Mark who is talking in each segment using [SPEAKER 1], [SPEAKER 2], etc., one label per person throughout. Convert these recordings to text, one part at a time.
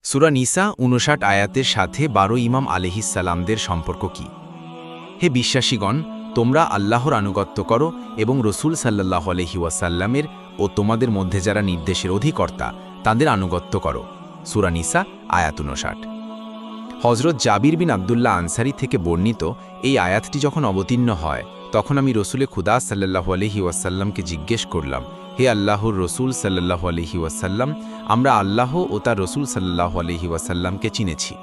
[SPEAKER 1] সূরা নিসা ৫৯ আয়াতের সাথে ১২ ইমাম আলাইহিসসালামদের সম্পর্ক কি? হে বিশ্বাসীগণ, তোমরা আল্লাহর আনুগত্য করো এবং রসূল সাল্লাল্লাহু আলাইহি ওয়াসাল্লামের ও তোমাদের মধ্যে যারা নির্দেশের অধিকর্তা তাদের আনুগত্য করো। সূরা নিসা আয়াত ৫৯। হযরত জাবির বিন আব্দুল্লাহ আনসারী থেকে বর্ণিত এই আয়াতটি যখন অবতীর্ণ হয় তখন আমি রসূলে খুদা সাল্লাল্লাহু আলাইহি ওয়াসাল্লামকে জিজ্ঞেস করলাম, হে আল্লাহর রসূল সাল্লাল্লাহু আলাইহি ওয়াসাল্লাম, আমরা আল্লাহ ও তার রসূল সাল্লাল্লাহু আলাইহি ওয়াসাল্লামকে চিনেছি।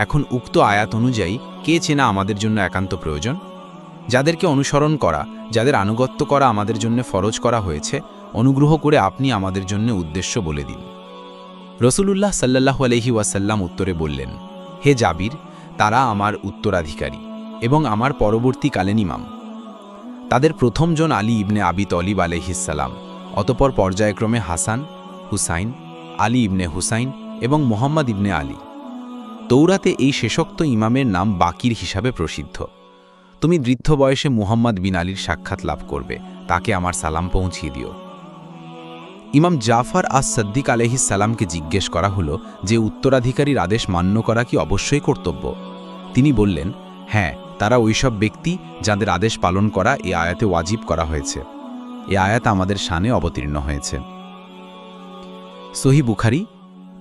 [SPEAKER 1] এখন উক্ত আয়াত অনুযায়ী কে চেনা আমাদের জন্য একান্ত প্রয়োজন? যাদেরকে অনুসরণ করা, যাদের আনুগত্য করা আমাদের জন্য ফরজ করা হয়েছে, অনুগ্রহ করে আপনি আমাদের জন্য উদ্দেশ্য বলে দিন। রসূলুল্লাহ সাল্লাল্লাহু আলাইহি ওয়াসাল্লাম উত্তরে বললেন, হে জাবির, তারা আমার উত্তরাধিকারী এবং আমার পরবর্তীকালীন ইমাম। তাদের প্রথমজন আলী ইবনে আবি তলিব আলাইহিসসালাম, অতপর পর্যায়ক্রমে হাসান, হুসাইন, আলী ইবনে হুসাইন এবং মুহাম্মদ ইবনে আলী। তৌরাতে এই শেষোক্ত ইমামের নাম বাকির হিসাবে প্রসিদ্ধ। তুমি বৃদ্ধ বয়সে মুহাম্মদ বিন আলীর সাক্ষাৎ লাভ করবে, তাকে আমার সালাম পৌঁছিয়ে দিও। ইমাম জাফর আস-সিদ্দিক আলাইহিসসালামকে জিজ্ঞেস করা হলো যে উত্তরাধিকারীর আদেশ মান্য করা কি অবশ্যই কর্তব্য? তিনি বললেন, হ্যাঁ, তারা ওইসব ব্যক্তি যাদের আদেশ পালন করা এ আয়াতে ওয়াজিব করা হয়েছে। এ আয়াত আমাদের শানে অবতীর্ণ হয়েছে। সহিহ বুখারী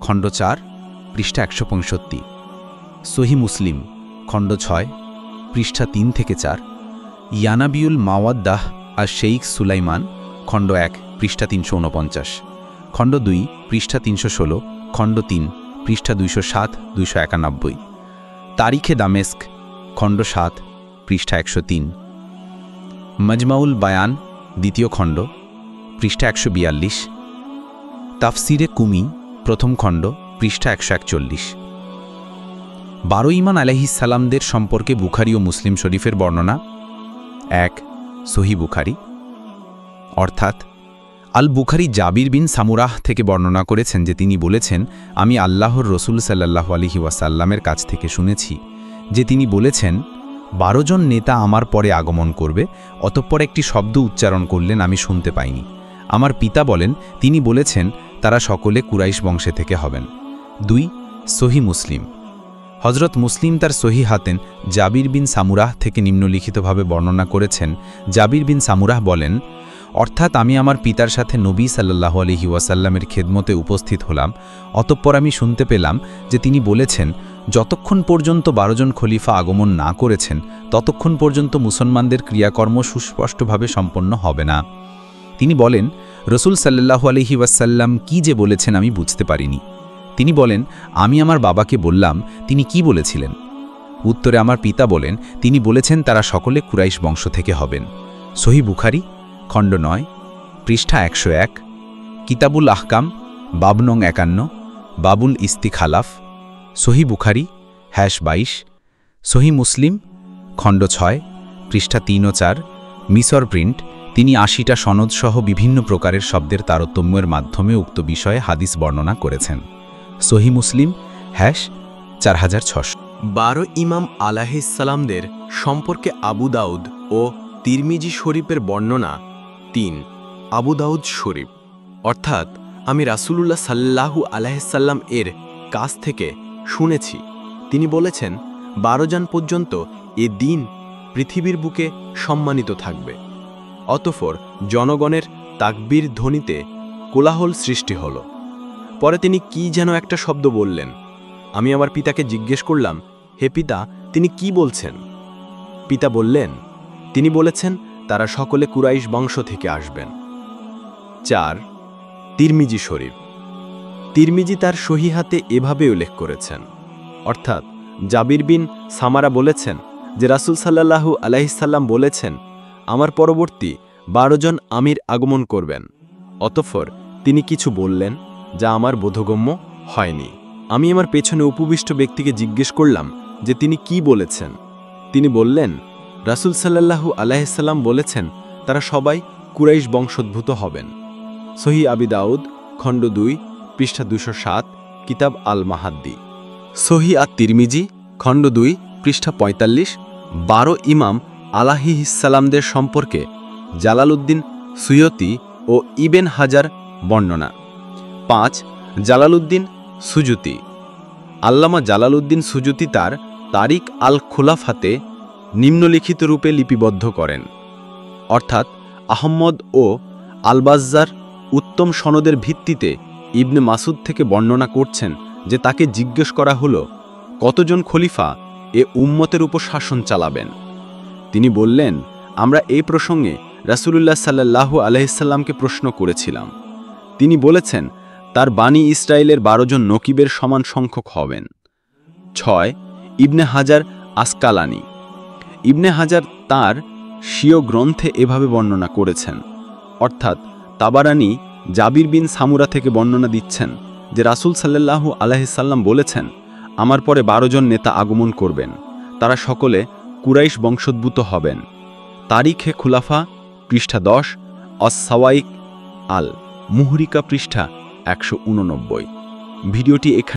[SPEAKER 1] খণ্ড ৪ পৃষ্ঠা ১৬৫, সহিহ মুসলিম খণ্ড ৬ পৃষ্ঠা ৩ থেকে ৪, ইয়ানাবিউল মাওয়াদ্দাহ আর শেইখ সুলাইমান খণ্ড ১ পৃষ্ঠা ৩৪৯, খণ্ড ২ পৃষ্ঠা ৩১৬, খণ্ড ৩ পৃষ্ঠা ২০৭-২৯১, তারিখে দামেস্ক খণ্ড ৭ পৃষ্ঠা ১০৩, মজমাউল বায়ান দ্বিতীয় খণ্ড পৃষ্ঠা ১৪২, তাফসিরে কুমি প্রথম খণ্ড পৃষ্ঠা ১৪১। ১২ ইমাম আলাইহিসসালামদের সম্পর্কে বুখারী ও মুসলিম শরীফের বর্ণনা। ১. সহিহ বুখারী, অর্থাৎ আল বুখারী জাবির বিন সামুরাহ থেকে বর্ণনা করেছেন যে তিনি বলেছেন, আমি আল্লাহর রসূল সাল্লাল্লাহু আলাইহি ওয়াসাল্লামের কাছ থেকে শুনেছি যে তিনি বলেছেন, ১২ জন নেতা আমার পরে আগমন করবে, অতঃপর একটি শব্দ উচ্চারণ করলেন, আমি শুনতে পাইনি। আমার পিতা বলেন, তিনি বলেছেন তারা সকলে কুরাইশ বংশে থেকে হবেন। ২. সহিহ মুসলিম, হযরত মুসলিম তার সহিহ হাতেন জাবির বিন সামুরাহ থেকে নিম্নলিখিতভাবে বর্ণনা করেছেন। জাবির বিন সামুরাহ বলেন, অর্থাৎ আমি আমার পিতার সাথে নবী সাল্লাল্লাহু আলাইহি ওয়াসাল্লামের খেদমতে উপস্থিত হলাম, অতঃপর আমি শুনতে পেলাম যে তিনি বলেছেন, যতক্ষণ পর্যন্ত ১২ জন খলিফা আগমন না করেছেন ততক্ষণ পর্যন্ত মুসলমানদের ক্রিয়াকর্ম সুস্পষ্টভাবে সম্পন্ন হবে না। তিনি বলেন, রসূল সাল্লাল্লাহু আলাইহি ওয়াসাল্লাম কি যে বলেছেন আমি বুঝতে পারিনি। তিনি বলেন, আমি আমার বাবাকে বললাম, তিনি কি বলেছিলেন? উত্তরে আমার পিতা বলেন, তিনি বলেছেন তারা সকলে কুরাইশ বংশ থেকে হবেন। সহিহ বুখারী খণ্ড ৯ পৃষ্ঠা ১০১, কিতাবুল আহকাম বাব নং ৫১, বাবুল ইস্তিখালাফ, সহিহ বুখারী /২২, সহিহ মুসলিম খণ্ড ৬ পৃষ্ঠা ৩ ও ৪, মিসর প্রিন্ট। তিনি ৮০টা সনদসহ বিভিন্ন প্রকারের শব্দের তারতম্যের মাধ্যমে উক্ত বিষয়ে হাদিস বর্ণনা করেছেন। সহিহ মুসলিম /৪৬০০।
[SPEAKER 2] ১২ ইমাম আলাইহিসসালামদের সম্পর্কে আবু দাউদ ও তিরমিজি শরীফের বর্ণনা। ৩. আবু দাউদ শরীফ, অর্থাৎ আমি রাসূলুল্লাহ সাল্লাল্লাহু আলাইহিসসাল্লাম এর কাছ থেকে শুনেছি, তিনি বলেছেন, ১২ জন পর্যন্ত এ দিন পৃথিবীর বুকে সম্মানিত থাকবে। অতঃপর জনগণের তাকবীর ধ্বনিতে কোলাহল সৃষ্টি হল। পরে তিনি কি যেন একটা শব্দ বললেন। আমি আমার পিতাকে জিজ্ঞেস করলাম, হে পিতা, তিনি কি বলছেন? পিতা বললেন, তিনি বলেছেন তারা সকলে কুরাইশ বংশ থেকে আসবেন। ৪. তিরমিজি শরীফ, তিরমিজি তার সহিহাতে এভাবে উল্লেখ করেছেন, অর্থাৎ জাবির বিন সামারা বলেছেন যে রাসূল সাল্লাল্লাহু আলাইহিসসাল্লাম বলেছেন, আমার পরবর্তী ১২ জন আমির আগমন করবেন। অতঃপর তিনি কিছু বললেন যা আমার বোধগম্য হয়নি। আমি আমার পেছনে উপবিষ্ট ব্যক্তিকে জিজ্ঞেস করলাম যে তিনি কি বলেছেন। তিনি বললেন, রাসূল সাল্লাল্লাহু আলাইহিসসাল্লাম বলেছেন তারা সবাই কুরাইশ বংশোদ্ভূত হবেন। সহিহ আবি দাউদ খণ্ড ২ পৃষ্ঠা ২০৭, কিতাব আল মাহাদ্দি। সহিহ আত-তিরমিজি খণ্ড ২ পৃষ্ঠা ৪৫। ১২ ইমাম আলাইহিসসালামদের সম্পর্কে জালালউদ্দিন সুয়ুতি ও ইবেন হাজার বর্ণনা। ৫. জালালউদ্দিন সুজুতি, আল্লামা জালালউদ্দিন সুজুতি তার তারিক আল খুলাফাতে নিম্নলিখিত রূপে লিপিবদ্ধ করেন, অর্থাৎ আহম্মদ ও আলবাজ্জার উত্তম সনদের ভিত্তিতে ইবনে মাসুদ থেকে বর্ণনা করছেন যে তাকে জিজ্ঞেস করা হলো কতজন খলিফা এ উম্মতের উপর শাসন চালাবেন। তিনি বললেন, আমরা এই প্রসঙ্গে রাসূলুল্লাহ সাল্লাল্লাহু আলাইহিসসাল্লামকে প্রশ্ন করেছিলাম। তিনি বলেছেন তার বানি ইসরায়েলের 12 জন নকিবের সমান সংখ্যক হবেন। 6 ইবনে হাজার আসকালানি। ইবনে হাজার তার স্বীয় গ্রন্থে এভাবে বর্ণনা করেছেন, অর্থাৎ তাবারানি জাবির বিন সামুরা থেকে বর্ণনা দিচ্ছেন যে রাসূল সাল্লাল্লাহু আলাইহিসসাল্লাম বলেছেন, আমার পরে 12 জন নেতা আগমন করবেন, তারা সকলে কুরাইশ বংশোদ্ভূত হবেন। তারিখে খুলাফা পৃষ্ঠা 10, অস-সাওয়াইক আল মুহরিকা পৃষ্ঠা 189। ভিডিওটি এখানে